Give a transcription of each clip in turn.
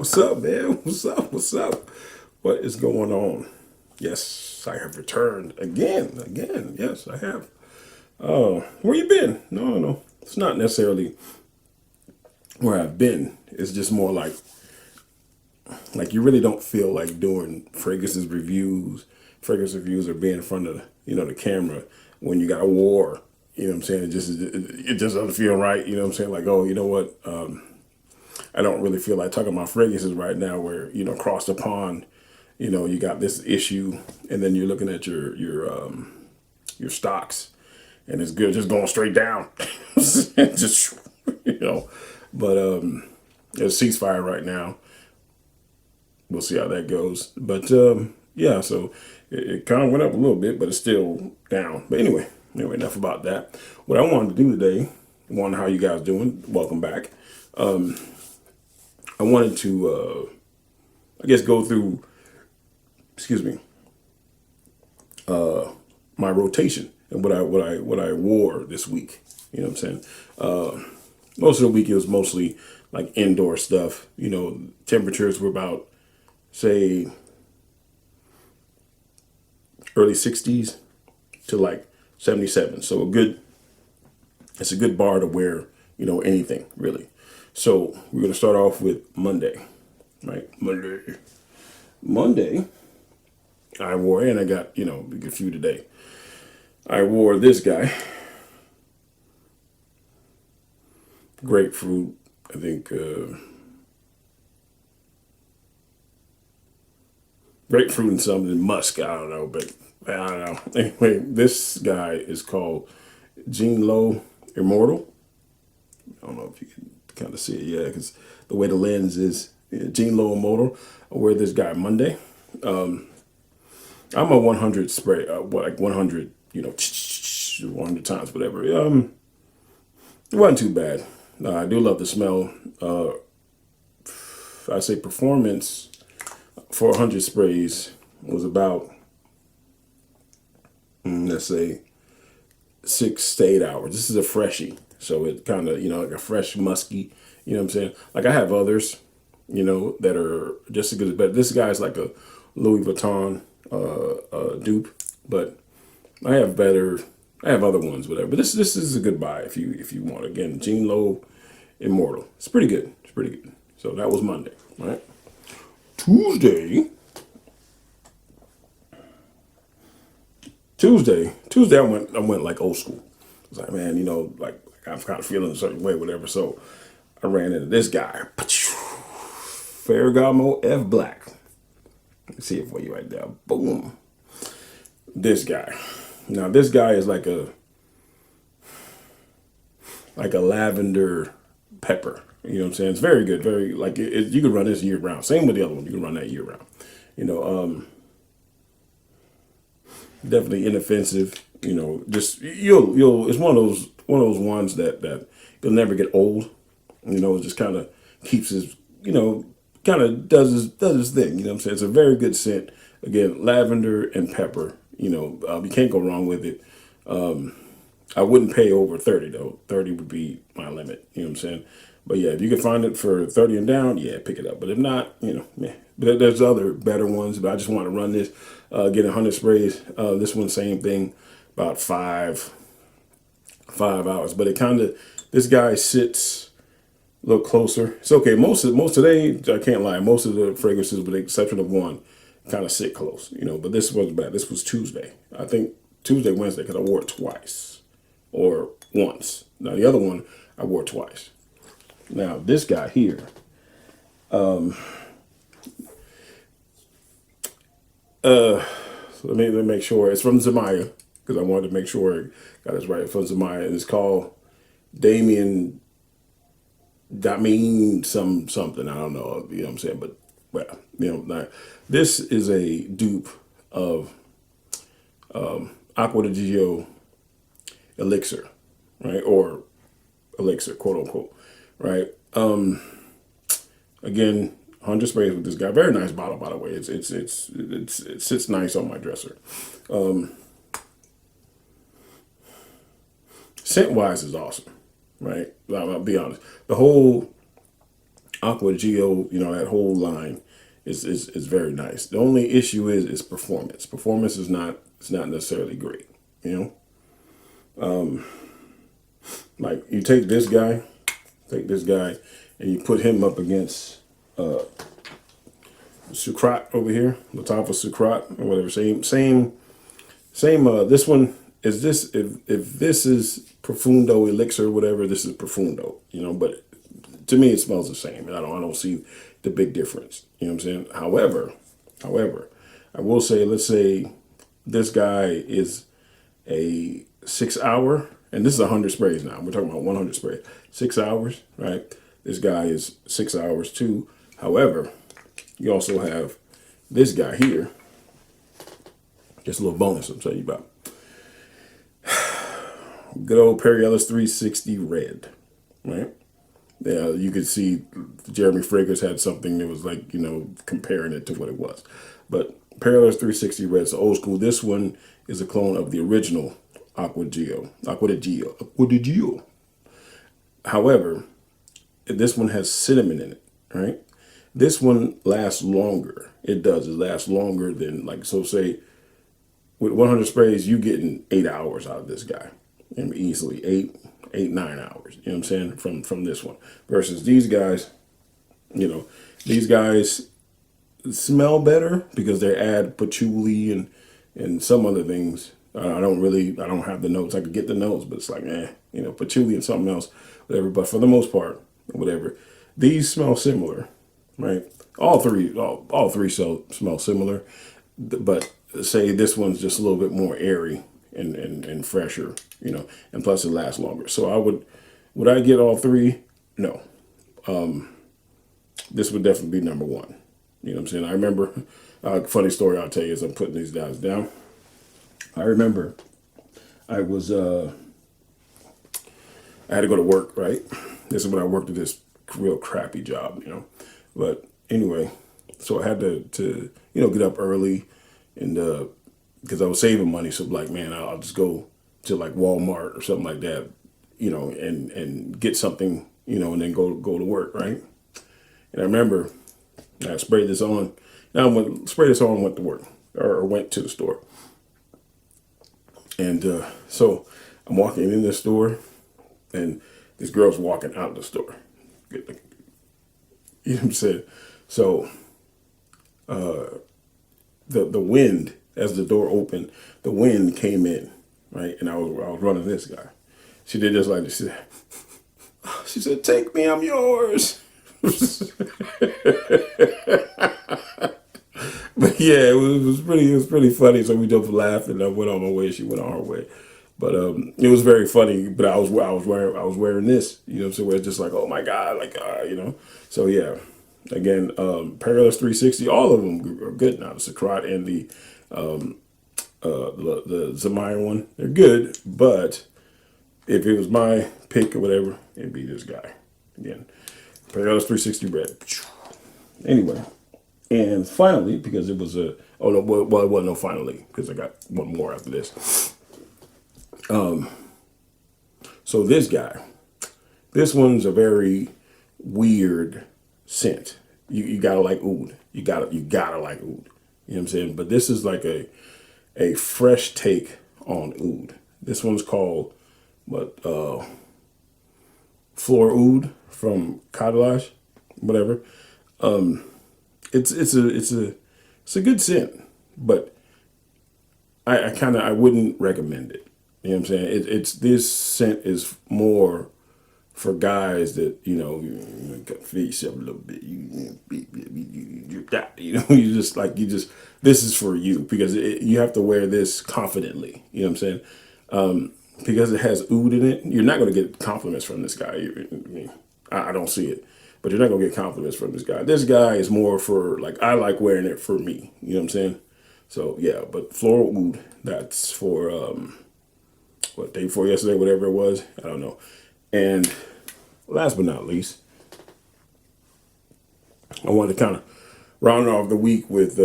What's up, man? What's up? What's up? What is going on? Yes, I have returned again. Again, yes, I have. Where you been? No. It's not necessarily where I've been. It's just more like you really don't feel like doing fragrances reviews, fragrance reviews, or being in front of the camera when you got a war. You know what I'm saying? It just doesn't feel right. You know what I'm saying? Like, oh, you know what? I don't really feel like talking about fragrances right now where, across the pond, you got this issue and then you're looking at your stocks and it's good just going straight down. just, you know, but there's a ceasefire right now. We'll see how that goes. But yeah, so it kind of went up a little bit, but it's still down. But anyway, enough about that. What I wanted to do today, wondering how you guys doing. Welcome back. I wanted to, I guess, go through, excuse me, my rotation and what I wore this week. You know what I'm saying? Most of the week it was mostly like indoor stuff. Temperatures were about, say, early 60s to like 77. So it's a good bar to wear, anything really. So we're going to start off with Monday, right? Monday, I wore, and I got, a few today. I wore this guy, grapefruit, I think, grapefruit and something, musk, I don't know, but I don't know. Anyway, this guy is called Jean Low Immortal. I don't know if you can kind of see it, yeah, because the way the lens is, Jean Low Immortal. I wear this guy Monday. I'm a 100 spray, like 100, 100 times, whatever. It wasn't too bad. I do love the smell. I say performance for 100 sprays was about, let's say, 6 to 8 hours. This is a freshie, so it kind of, like a fresh musky. You know what I'm saying? Like I have others, that are just as good, but this guy's like a Louis Vuitton dupe, but I have better. I have other ones, whatever. But this is a good buy if you want. Again, Jean Low Immortal. It's pretty good. It's pretty good. So that was Monday, right? Tuesday. I went like old school. I was like, man, like I'm kind of feeling a certain way, whatever. So I ran into this guy, Ferragamo F Black. Let me see it for you right there. Boom. This guy. Now this guy is like a lavender pepper. You know what I'm saying? It's very good. Very like you can run this year round. Same with the other one. You can run that year round. Definitely inoffensive. Just you'll. It's one of those ones that you'll never get old. It just kind of keeps his. Kind of does his thing. You know what I'm saying? It's a very good scent. Again, lavender and pepper. You can't go wrong with it. I wouldn't pay over 30 though. 30 would be my limit. You know what I'm saying? But yeah, if you can find it for 30 and down, yeah, pick it up. But if not, meh. But there's other better ones. But I just want to run this, get 100 sprays. This one, same thing, about 5 hours. But this guy sits a little closer. It's okay. Most today, I can't lie. Most of the fragrances, with the exception of one, kind of sit close. But this wasn't bad. This was Tuesday. I think Tuesday, Wednesday, because I wore it twice or once. Now the other one I wore twice. Now this guy here, so let me make sure it's from Zimaya because I wanted to make sure I got this right. It's from Zimaya and it's called Damien something. I don't know. You know what I'm saying? But well, now, this is a dupe of Aqua di Gio elixir, right? Or elixir, quote unquote, right? Again, 100 sprays with this guy. Very nice bottle, by the way. It sits nice on my dresser. Scent wise is awesome, right? I'll be honest. The whole Aqua Geo, that whole line is very nice. The only issue is performance. Performance is not it's not necessarily great. You know, like you take this guy, and you put him up against Sucrat over here, the top of Sucrat or whatever. Same. This one is this. If this is Profundo Elixir or whatever, this is Profundo. But to me, it smells the same, and I don't see the big difference. You know what I'm saying? However, I will say, let's say this guy is a 6 hour, and this is 100 sprays now. We're talking about 100 sprays, 6 hours, right? This guy is 6 hours too. However, you also have this guy here. Just a little bonus I'm telling you about. Good old Perry Ellis 360 red, right? Yeah, you could see Jeremy Fragrance had something that was like, comparing it to what it was. But Perry Ellis 360 red is old school. This one is a clone of the original Aqua di Gio. However, this one has cinnamon in it, right? This one lasts longer. It does. It lasts longer than, say, with 100 sprays, you getting 8 hours out of this guy. And easily 9 hours. You know what I'm saying? From this one. Versus these guys, these guys smell better because they add patchouli and some other things. I don't have the notes. I could get the notes, but it's like, patchouli and something else, whatever. But for the most part, whatever, these smell similar, right? All three smell similar, but say this one's just a little bit more airy and fresher, and plus it lasts longer. So would I get all three? No. This would definitely be number one. You know what I'm saying? I remember, funny story I'll tell you as I'm putting these guys down. I remember I had to go to work, right? This is when I worked at this real crappy job, But anyway, so I had to get up early and because I was saving money. So like, man, I'll just go to like Walmart or something like that, and get something, and then go to work, right? And I remember I sprayed this on. Now went to work or went to the store. And so I'm walking in the store, and this girl's walking out the store. You know what I'm saying? So the wind, as the door opened, the wind came in, right? And I was running this guy. She did just like this. She said, "Take me, I'm yours." But yeah, it was pretty funny. So we just laughed, and I went on my way. She went on her way. But it was very funny. But I was wearing this, so where it's just like, oh my god, like So yeah, again, Parallels 360, all of them are good now. The Socrat and the Zimaya one, they're good. But if it was my pick or whatever, it'd be this guy again. Parallels 360 red. Anyway. And finally, because it was it wasn't no finally, because I got one more after this. So this guy, this one's a very weird scent. You gotta like oud. You gotta like oud. You know what I'm saying? But this is like a fresh take on oud. This one's called Floor Oud from Cartilage, whatever. It's a good scent, but I wouldn't recommend it. You know what I'm saying? This scent is more for guys that got face up a little bit. This is for you because you have to wear this confidently. You know what I'm saying? Because it has oud in it, you're not going to get compliments from this guy. I don't see it. But you're not going to get compliments from this guy. This guy is more for, I like wearing it for me. You know what I'm saying? So, yeah. But Floral Oud, that's for, day before yesterday, whatever it was. I don't know. And last but not least, I wanted to kind of round off the week with,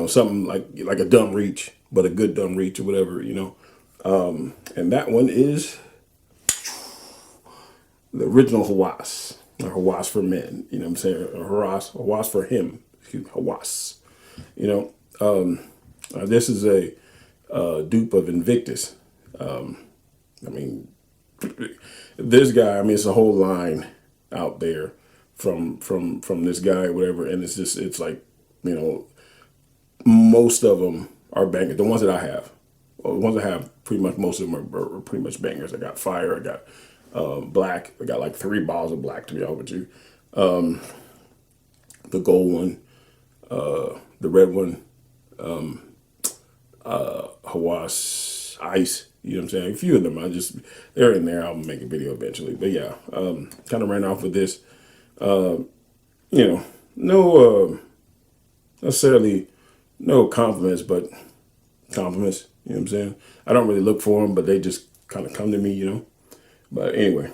something like a dumb reach, but a good dumb reach or whatever, And that one is the original hawas. or hawas for men. You know what I'm saying? Or hawas for him. Excuse me, hawas. You know, this is a dupe of Invictus. I mean, this guy. I mean, it's a whole line out there from this guy, or whatever. And it's like, you know, most of them are bangers. The ones that I have, well, the ones I have, pretty much most of them are pretty much bangers. I got fire. I got black. I got like 3 bottles of black, to be honest with you. The gold one, the red one, Hawas Ice. You know what I'm saying? A few of them, they're in there. I'll make a video eventually. But yeah, kind of ran off with this. You know, no, necessarily no compliments, but compliments. You know what I'm saying? I don't really look for them, but they just kind of come to me, you know. But anyway,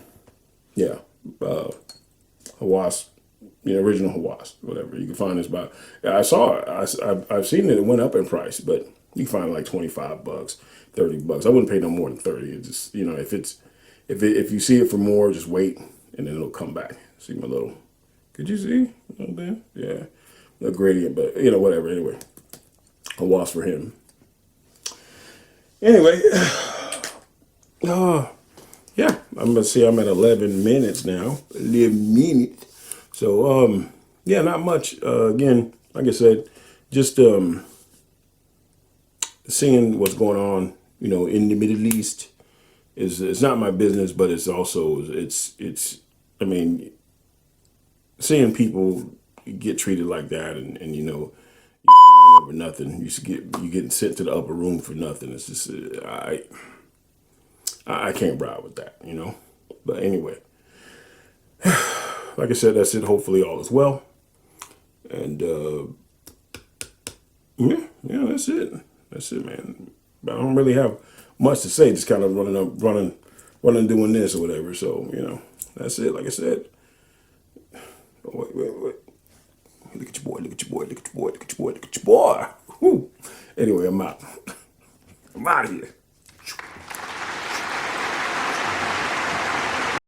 yeah, Hawas, you know, original Hawas, whatever. You can find this by. I saw it. I've seen it. It went up in price, but you can find it like $25, $30. I wouldn't pay no more than 30. It just, you know, if you see it for more, just wait, and then it'll come back. See my little. Could you see a little bit? Yeah, the gradient, but you know, whatever. Anyway, Hawas for him. Anyway, yeah, I'm gonna see. I'm at 11 minutes now. 11 minutes. So, yeah, not much. Again, like I said, just seeing what's going on, you know, in the Middle East is it's not my business, but it's also it's. I mean, seeing people get treated like that, and you know, over nothing. You getting sent to the upper room for nothing. It's just I can't ride with that, you know. But anyway, like I said, that's it. Hopefully, all is well. And yeah, that's it. That's it, man. I don't really have much to say. Just kind of running, doing this or whatever. So you know, that's it. Like I said. Oh, wait. Look at your boy. Look at your boy. Look at your boy. Look at your boy. Look at your boy. Whew. Anyway, I'm out. I'm out of here.